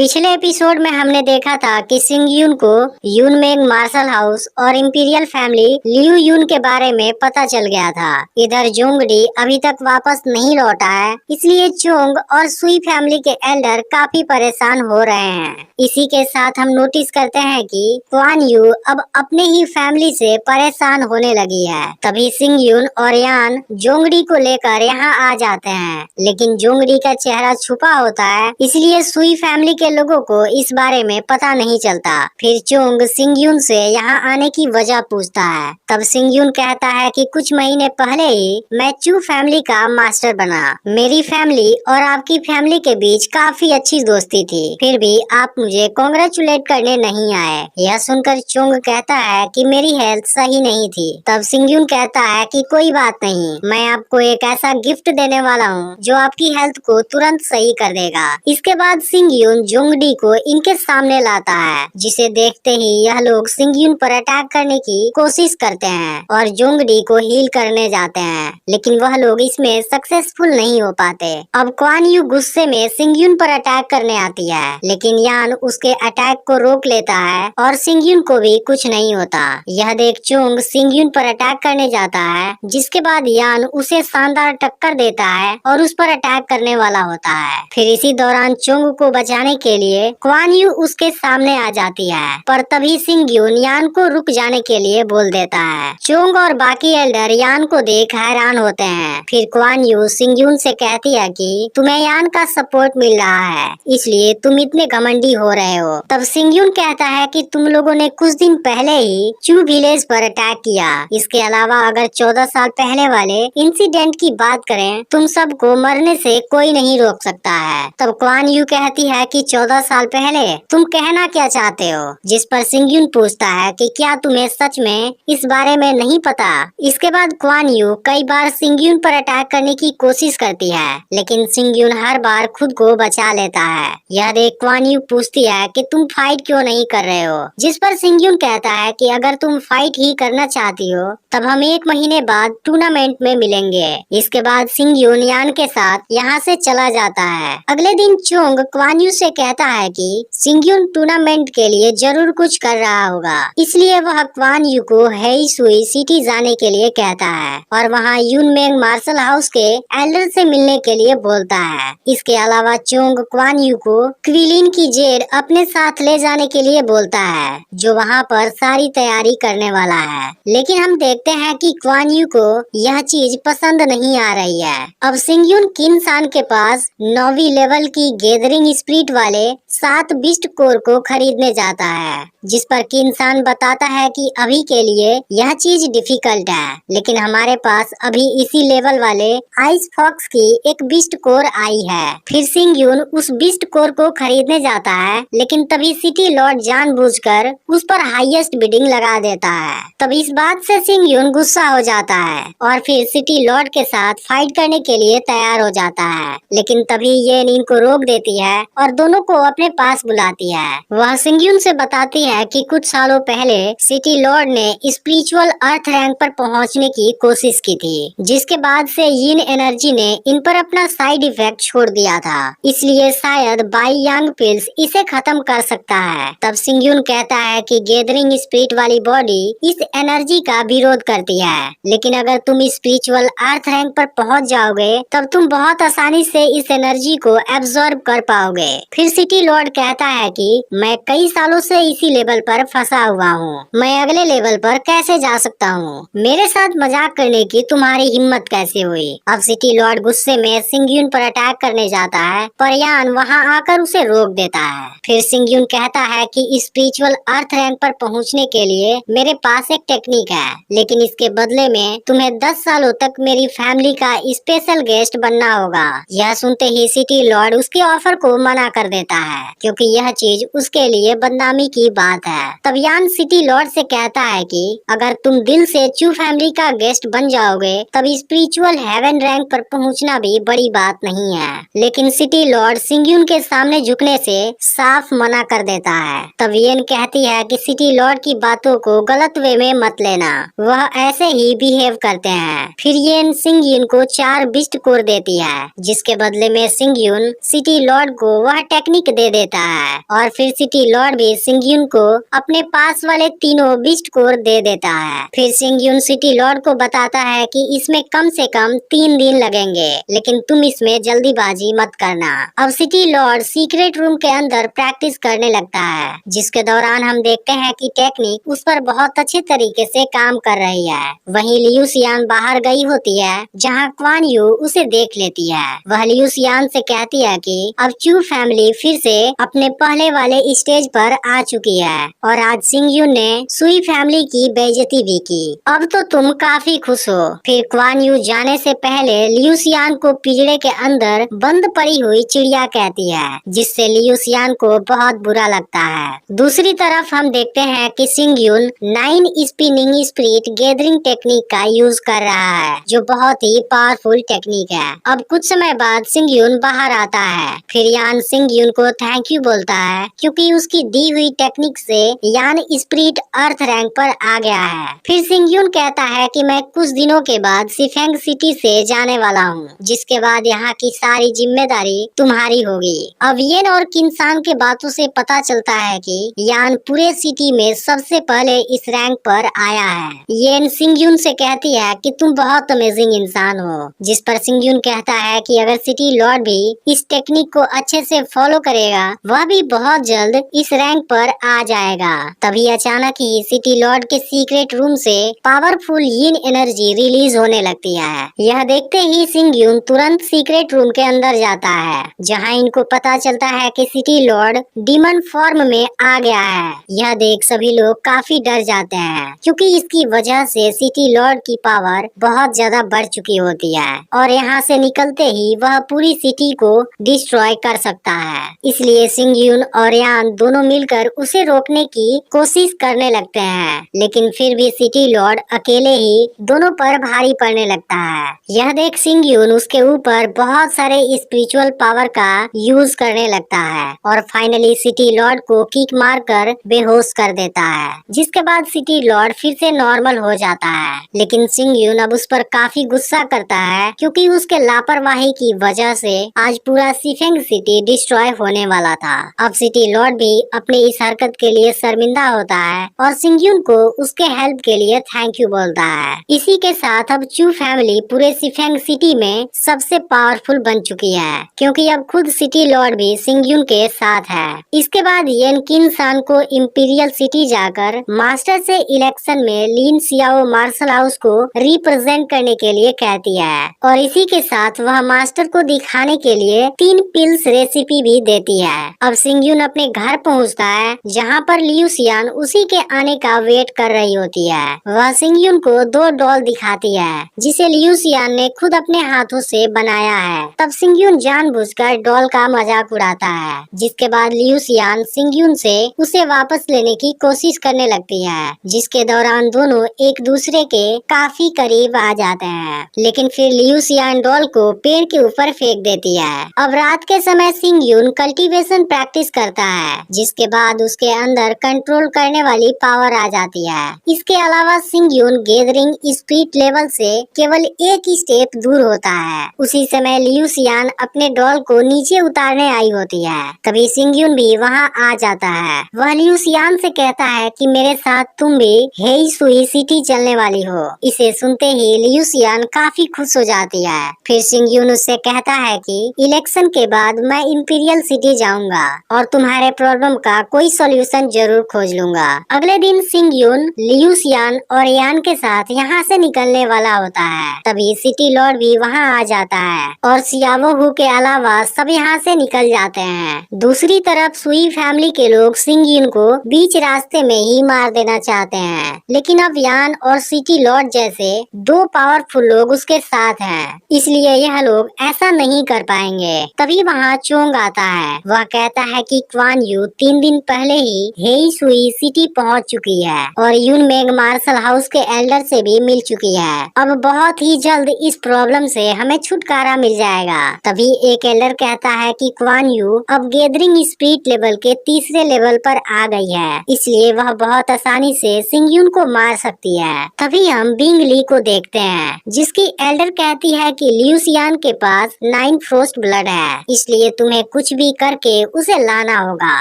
पिछले एपिसोड में हमने देखा था कि सिंग यून को यून मेंग मार्शल हाउस और इंपीरियल फैमिली लियू यून के बारे में पता चल गया था। इधर जोंगडी अभी तक वापस नहीं लौटा है, इसलिए चोंग और सुई फैमिली के एल्डर काफी परेशान हो रहे हैं। इसी के साथ हम नोटिस करते हैं कि क्वान यू अब अपने ही फैमिली से परेशान होने लगी है। तभी सिंग यून और यान जोंगडी को लेकर यहाँ आ जाते हैं, लेकिन जोंगडी का चेहरा छुपा होता है, इसलिए सुई फैमिली के लोगों को इस बारे में पता नहीं चलता। फिर चोंग सिंग यून से यहाँ आने की वजह पूछता है। तब सिंग यून कहता है कि कुछ महीने पहले ही मैं चू फैमिली का मास्टर बना। मेरी फैमिली और आपकी फैमिली के बीच काफी अच्छी दोस्ती थी, फिर भी आप मुझे कांग्रेचुलेट करने नहीं आए। यह सुनकर चोंग कहता है कि मेरी हेल्थ सही नहीं थी। तब सिंग यून कहता है कि कोई बात नहीं, मैं आपको एक ऐसा गिफ्ट देने वाला हूँ जो आपकी हेल्थ को तुरंत सही कर देगा। इसके बाद सिंग यून जोंगडी को इनके सामने लाता है, जिसे देखते ही यह लोग सिंग यून पर अटैक करने की कोशिश करते हैं और जोंगडी को हील करने जाते हैं, लेकिन वह लोग इसमें सक्सेसफुल नहीं हो पाते। अब क्वान यू गुस्से में सिंग यून पर अटैक करने आती है, लेकिन यान उसके अटैक को रोक लेता है और सिंग यून को भी कुछ नहीं होता। यह देख चोंग सिंग यून पर अटैक करने जाता है, जिसके बाद यान उसे शानदार टक्कर देता है और उस पर अटैक करने वाला होता है। फिर इसी दौरान चोंग को बचाने के लिए क्वान यू उसके सामने आ जाती है, पर तभी सिंग यून यान को रुक जाने के लिए बोल देता है। चोंग और बाकी एल्डर यान को देख हैरान होते हैं। फिर क्वान यू सिंग यून से कहती है कि तुम्हें यान का सपोर्ट मिल रहा है, इसलिए तुम इतने घमंडी हो रहे हो। तब सिंग यून कहता है कि तुम लोगों ने कुछ दिन पहले ही चू विलेज पर अटैक किया। इसके अलावा अगर 14 साल पहले वाले इंसिडेंट की बात करें, तुम सबको मरने से कोई नहीं रोक सकता है। तब क्वान यू कहती है कि 14 साल पहले तुम कहना क्या चाहते हो, जिस पर सिंग यून पूछता है कि क्या तुम्हें सच में इस बारे में नहीं पता। इसके बाद क्वान यू कई बार सिंग यून पर अटैक करने की कोशिश करती है, लेकिन सिंग यून हर बार खुद को बचा लेता है। यह देख क्वान यू पूछती है कि तुम फाइट क्यों नहीं कर रहे हो, जिस पर सिंग यून कहता है कि अगर तुम फाइट ही करना चाहती हो तब हम 1 महीने बाद टूर्नामेंट में मिलेंगे। इसके बाद सिंग यून यान के साथ यहाँ से चला जाता है। अगले दिन चोंग क्वान यू से कहता है कि सिंग यून टूर्नामेंट के लिए जरूर कुछ कर रहा होगा, इसलिए वह क्वान यू को हेई सुई सिटी जाने के लिए कहता है और वहाँ यून मेंग मार्शल हाउस के एल्डर से मिलने के लिए बोलता है। इसके अलावा चोंग क्वान यू को क्विलिन की जेड अपने साथ ले जाने के लिए बोलता है, जो वहाँ पर सारी तैयारी करने वाला है। लेकिन हम देखते हैं कि क्वान यू को यह चीज पसंद नहीं आ रही है। अब सिंग यून किन सान के पास 9वीं लेवल की गैदरिंग स्पिरिट वाले 7 बिस्ट कोर को खरीदने जाता है, जिस पर किन्सान बताता है कि अभी के लिए यह चीज डिफिकल्ट है, लेकिन हमारे पास अभी इसी लेवल वाले आइस फॉक्स की एक बिस्ट कोर आई है। फिर सिंग यून उस बिस्ट कोर को खरीदने जाता है, लेकिन तभी सिटी लॉर्ड जानबूझकर उस पर हाईएस्ट बिडिंग लगा देता है। तब इस बात से सिंग यून गुस्सा हो जाता है और फिर सिटी लॉर्ड के साथ फाइट करने के लिए तैयार हो जाता है, लेकिन तभी ये इनको रोक देती है और दोनों को अपने पास बुलाती है। वह सिंग यून से बताती है कि कुछ सालों पहले सिटी लॉर्ड ने स्पिरिचुअल अर्थ रैंक पर पहुंचने की कोशिश की थी, जिसके बाद से यिन एनर्जी ने इन पर अपना साइड इफेक्ट छोड़ दिया था, इसलिए शायद बाई यांग पिल्स इसे खत्म कर सकता है। तब सिंग यून कहता है कि गैदरिंग स्पिरिट वाली बॉडी इस एनर्जी का विरोध करती है, लेकिन अगर तुम स्पिरिचुअल अर्थ रैंक पर पहुंच जाओगे तब तुम बहुत आसानी से इस एनर्जी को एब्जॉर्ब कर पाओगे। फिर सिटी लॉर्ड कहता है कि मैं कई सालों से इसी लेवल पर फंसा हुआ हूँ, मैं अगले लेवल पर कैसे जा सकता हूँ, मेरे साथ मजाक करने की तुम्हारी हिम्मत कैसे हुई। अब सिटी लॉर्ड गुस्से में सिंग यून पर अटैक करने जाता है, पर यान वहाँ आकर उसे रोक देता है। फिर सिंग यून कहता है कि स्पिरिचुअल अर्थ रैंक पर पहुँचने के लिए मेरे पास एक टेक्निक है, लेकिन इसके बदले में तुम्हें 10 सालों तक मेरी फैमिली का स्पेशल गेस्ट बनना होगा। यह सुनते ही सिटी लॉर्ड उसके ऑफर को मना कर देता है, क्योंकि यह चीज उसके लिए बदनामी की बात है। तब यान सिटी लॉर्ड से कहता है कि अगर तुम दिल से चू फैमिली का गेस्ट बन जाओगे तब स्पिरिचुअल हेवन रैंक पर पहुंचना भी बड़ी बात नहीं है, लेकिन सिटी लॉर्ड सिंग यून के सामने झुकने से साफ मना कर देता है। तब येन कहती है कि सिटी लॉर्ड की बातों को गलत वे में मत लेना, वह ऐसे ही बिहेव करते हैं। फिर येन सिंग यून को 4 बिस्ट कोर देती है, जिसके बदले में सिंग यून सिटी लॉर्ड को वह टेक्निक टेक्निक दे देता है और फिर सिटी लॉर्ड भी सिंगयून को अपने पास वाले तीनों बीस्ट कोर दे देता है। फिर सिंगयून सिटी लॉर्ड को बताता है कि इसमें कम से कम 3 दिन लगेंगे, लेकिन तुम इसमें जल्दीबाजी मत करना। अब सिटी लॉर्ड सीक्रेट रूम के अंदर प्रैक्टिस करने लगता है, जिसके दौरान हम देखते हैं कि टेक्निक उस पर बहुत अच्छे तरीके से काम कर रही है। वहीं लियू सियान बाहर गई होती है, जहां क्वान यू उसे देख लेती है। वह लियू सियान से कहती है कि अब चू फैमिली फिर से अपने पहले वाले स्टेज पर आ चुकी है और आज सिंगयून ने सुई फैमिली की बेइज्जती भी की। अब तो तुम काफी खुश हो। फिर क्वान यू जाने से पहले लियू सियान को पिंजरे के अंदर बंद पड़ी हुई चिड़िया कहती है, जिससे लियू सियान को बहुत बुरा लगता है। दूसरी तरफ हम देखते हैं कि सिंगयून 9 स्पिनिंग स्पिरिट गैदरिंग टेक्निक का यूज कर रहा है, जो बहुत ही पावरफुल टेक्निक है। अब कुछ समय बाद सिंगयून बाहर आता है। फिर यान सिंगयून को थैंक यू बोलता है, क्योंकि उसकी दी हुई टेक्निक से यान स्पिरिट अर्थ रैंक पर आ गया है। फिर सिंगयून कहता है कि मैं कुछ दिनों के बाद सिफेंग सिटी से जाने वाला हूँ, जिसके बाद यहाँ की सारी जिम्मेदारी तुम्हारी होगी। अब येन और किन्सान के बातों से पता चलता है कि यान पूरे सिटी में सबसे पहले इस रैंक पर आया है। येन सिंगयून से कहती है कि तुम बहुत अमेजिंग इंसान हो, जिस पर सिंगयून कहता है कि अगर सिटी लॉर्ड भी इस टेक्निक को अच्छे से फॉलो करेगा, वह भी बहुत जल्द इस रैंक पर आ जाएगा। तभी अचानक ही सिटी लॉर्ड के सीक्रेट रूम से पावरफुल यिन एनर्जी रिलीज होने लगती है। यह देखते ही सिंगयून तुरंत सीक्रेट रूम के अंदर जाता है, जहां इनको पता चलता है कि सिटी लॉर्ड डीमन फॉर्म में आ गया है। यह देख सभी लोग काफी डर जाते हैं, क्योंकि इसकी वजह से सिटी लॉर्ड की पावर बहुत ज्यादा बढ़ चुकी होती है और यहाँ से निकलते ही वह पूरी सिटी को डिस्ट्रॉय कर सकता है। इसलिए सिंगयून और यान दोनों मिलकर उसे रोकने की कोशिश करने लगते हैं, लेकिन फिर भी सिटी लॉर्ड अकेले ही दोनों पर भारी पड़ने लगता है। यह देख सिंगयून उसके ऊपर बहुत सारे स्पिरिचुअल पावर का यूज करने लगता है और फाइनली सिटी लॉर्ड को किक मारकर बेहोश कर देता है, जिसके बाद सिटी लॉर्ड फिर से नॉर्मल हो जाता है। लेकिन सिंगयून अब उस पर काफी गुस्सा करता है, क्योंकि उसके लापरवाही की वजह से आज पूरा सिफेंग सिटी डिस्ट्रॉय होने वाला था। अब सिटी लॉर्ड भी अपनी इस हरकत के लिए शर्मिंदा होता है और सिंगयून को उसके हेल्प के लिए थैंक यू बोलता है। इसी के साथ अब चू फैमिली पूरे सिफेंग सिटी में सबसे पावरफुल बन चुकी है, क्योंकि अब खुद सिटी लॉर्ड भी सिंगयून के साथ है। इसके बाद येन किन्सान को इंपीरियल सिटी जाकर मास्टर से इलेक्शन में लिन सियाओ मार्शल हाउस को रिप्रेजेंट करने के लिए कहती है और इसी के साथ वह मास्टर को दिखाने के लिए 3 पिल्स रेसिपी भी देती है। अब सिंगयून अपने घर पहुंचता है, जहां पर लियू सियान उसी के आने का वेट कर रही होती है। वह सिंगयून को 2 डॉल दिखाती है, जिसे लियू सियान ने खुद अपने हाथों से बनाया है। तब सिंगयून जानबूझकर डॉल का मजाक उड़ाता है, जिसके बाद लियू सियान सिंगयून से उसे वापस लेने की कोशिश करने लगती है, जिसके दौरान दोनों एक दूसरे के काफी करीब आ जाते हैं। लेकिन फिर लियू सियान डॉल को पेड़ के ऊपर फेंक देती है। अब रात के समय सिंगयून कल्टीवेशन प्रैक्टिस करता है, जिसके बाद उसके अंदर कंट्रोल करने वाली पावर आ जाती है। इसके अलावा सिंगयून गैदरिंग स्पीड लेवल से केवल एक ही स्टेप दूर होता है। उसी समय लियू सियान अपने डॉल को नीचे उतारने आई होती है। तभी सिंगयून भी वहां आ जाता है। वह लियू सियान से कहता है कि मेरे साथ तुम भी हेई सुई सिटी चलने वाली हो। इसे सुनते ही लियू सियान काफी खुश हो जाती है। फिर सिंगयून उससे कहता है कि इलेक्शन के बाद मैं इंपीरियल सिटी जाऊंगा और तुम्हारे प्रॉब्लम का कोई सॉल्यूशन जरूर खोज लूंगा। अगले दिन सिंगयून लियू सियान और यान के साथ यहाँ से निकलने वाला होता है। तभी सिटी लॉर्ड भी वहाँ आ जाता है और सियावो हु के अलावा सब यहाँ से निकल जाते हैं। दूसरी तरफ सुई फैमिली के लोग सिंगयून को बीच रास्ते में ही मार देना चाहते हैं, लेकिन अब यान और सिटी लॉर्ड जैसे 2 पावरफुल लोग उसके साथ हैं, इसलिए यह लोग ऐसा नहीं कर पाएंगे। तभी वहाँ चोंग आता है। वह कहता है कि क्वान यू 3 दिन पहले ही हेई सुई सिटी पहुँच चुकी है और यून मेग मार्शल हाउस के एल्डर से भी मिल चुकी है। अब बहुत ही जल्द इस प्रॉब्लम से हमें छुटकारा मिल जाएगा। तभी एक एल्डर कहता है कि क्वान यू अब गैदरिंग स्पिरिट लेवल के तीसरे लेवल पर आ गई है, इसलिए वह बहुत आसानी से सिंगयून को मार सकती है। तभी हम बिंग ली को देखते हैं, जिसकी एल्डर कहती है कि लियू सियान के पास 9 फ्रोस्ट ब्लड है, इसलिए तुम्हें कुछ कुछ भी करके उसे लाना होगा।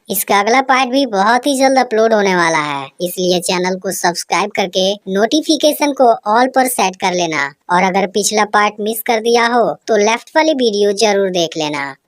इसका अगला पार्ट भी बहुत ही जल्द अपलोड होने वाला है, इसलिए चैनल को सब्सक्राइब करके नोटिफिकेशन को ऑल पर सेट कर लेना। और अगर पिछला पार्ट मिस कर दिया हो तो लेफ्ट वाली वीडियो जरूर देख लेना।